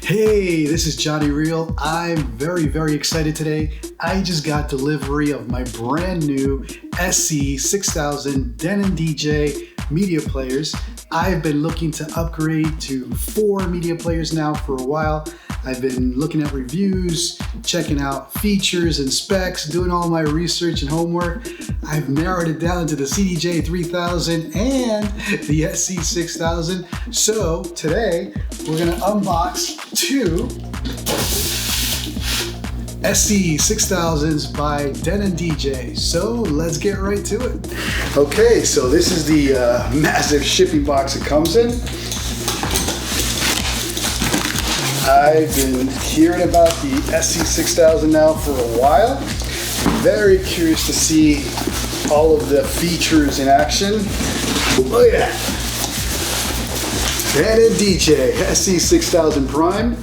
Hey, this is Johnny Real. I'm very excited today. I just got delivery of my brand new SC6000 denondj media players. I've been looking to upgrade to 4 media players now for a while. I've been looking at reviews, checking out features and specs, doing all my research and homework. I've narrowed it down to the CDJ3000 and the SC6000. So today we're gonna unbox 2 SC6000s by denondj. So let's get right to it. Okay, so this is the massive shipping box it comes in. I've been hearing about the SC6000 now for a while. Very curious to see all of the features in action. Look at that. denondj SC6000 Prime.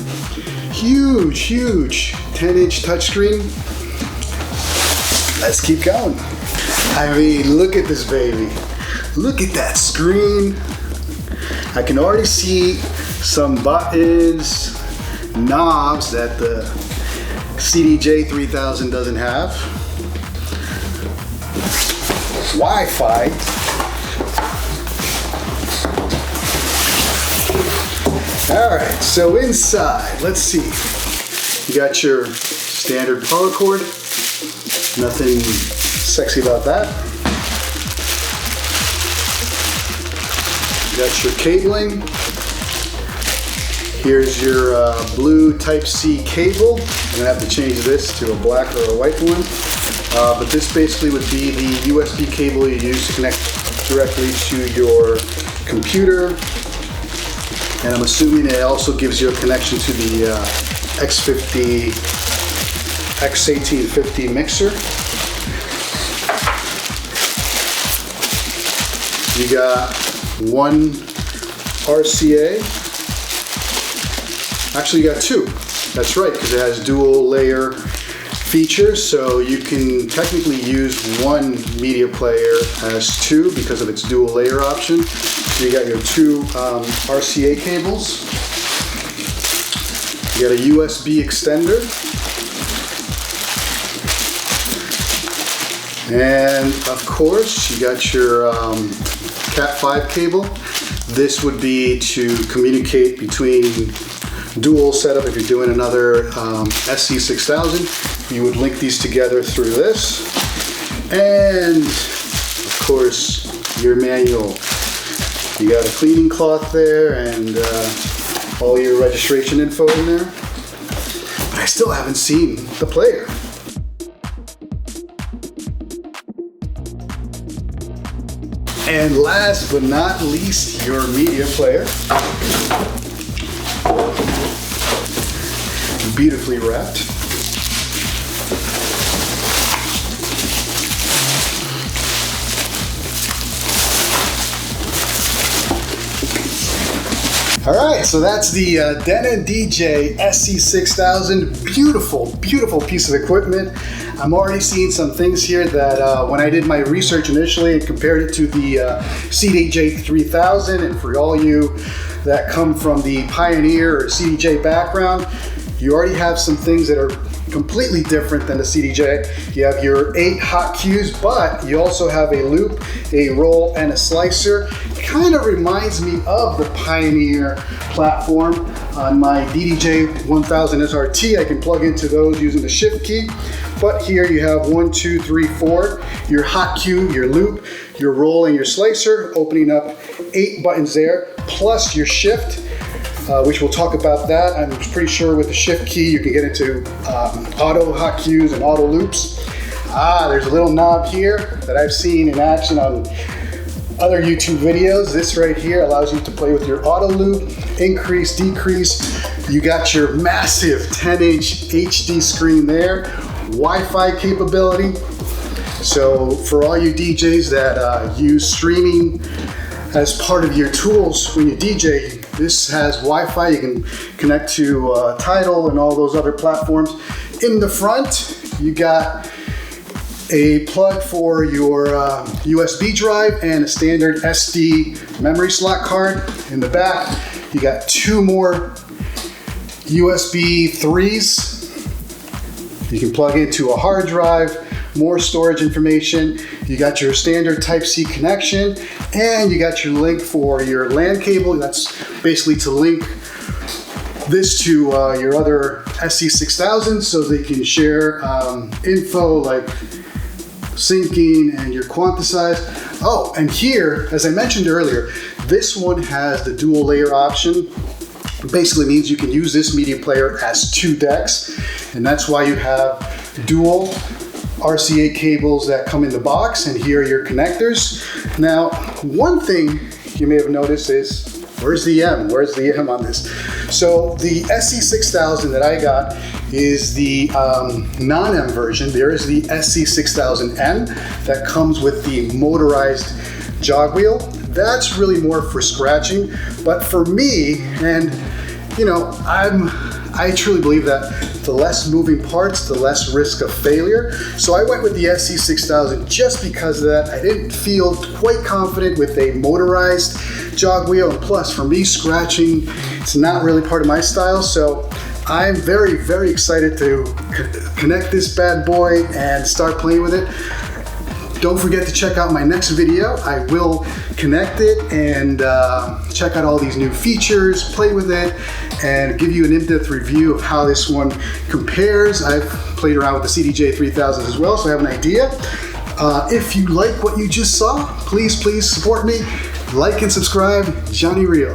Huge 10-inch touchscreen. Let's keep going. I mean, look at this baby. Look at that screen. I can already see some buttons, knobs that the CDJ3000 doesn't have. Wi-Fi. All right, so inside, let's see. You got your standard power cord. Nothing sexy about that. You got your cabling. Here's your blue Type-C cable. I'm gonna have to change this to a black or a white one. But this basically would be the USB cable you use to connect directly to your computer. And I'm assuming it also gives you a connection to the X1850 mixer. You got one RCA. Actually, you got 2. That's right, because it has dual layer features, so you can technically use one media player as 2 because of its dual layer option. So you got your 2 RCA cables. You got a USB extender. And of course, you got your Cat5 cable. This would be to communicate between dual setup. If you're doing another SC6000, you would link these together through this. And of course, your manual. You got a cleaning cloth there and all your registration info in there. But I still haven't seen the player. And last but not least, your media player. Beautifully wrapped. All right, so that's the denondj SC6000. Beautiful piece of equipment. I'm already seeing some things here that when I did my research initially and compared it to the CDJ3000, and for all you that come from the Pioneer or CDJ background, you already have some things that are completely different than the CDJ. You have your 8 hot cues, but you also have a loop, a roll, and a slicer. It kind of reminds me of the Pioneer platform. On my DDJ1000 SRT, I can plug into those using the shift key. But here you have 1, 2, 3, 4, your hot cue, your loop, your roll, and your slicer, opening up 8 buttons there, plus your shift. Which we'll talk about that. I'm pretty sure with the shift key you can get into auto hot cues and auto loops. There's a little knob here that I've seen in action on other YouTube videos. This right here allows you to play with your auto loop, increase, decrease. You got your massive 10-inch HD screen there, Wi-Fi capability. So for all you DJs that use streaming as part of your tools when you DJ, this has Wi-Fi. You can connect to Tidal and all those other platforms. In the front, you got a plug for your USB drive and a standard SD memory slot card. In the back, you got 2 more USB 3s. You can plug into a hard drive, more storage information. You got your standard Type-C connection, and you got your link for your LAN cable. That's basically to link this to your other SC6000 so they can share info like syncing and your quantisize. Oh, and here, as I mentioned earlier, this one has the dual layer option. Basically means you can use this media player as 2 decks, and that's why you have dual RCA cables that come in the box, and here are your connectors. Now, one thing you may have noticed is, where's the M? Where's the M on this? So the SC6000 that I got is the non-M version. There is the SC6000M that comes with the motorized jog wheel. That's really more for scratching, but for me, and you know, I truly believe that the less moving parts, the less risk of failure. So I went with the SC6000 just because of that. I didn't feel quite confident with a motorized jog wheel, and plus for me, scratching, it's not really part of my style. So I'm very, very excited to connect this bad boy and start playing with it. Don't forget to check out my next video. I will connect it and check out all these new features, play with it, and give you an in-depth review of how this one compares. I've played around with the CDJ3000 as well, so I have an idea. If you like what you just saw, please support me. Like and subscribe. Johnny Real.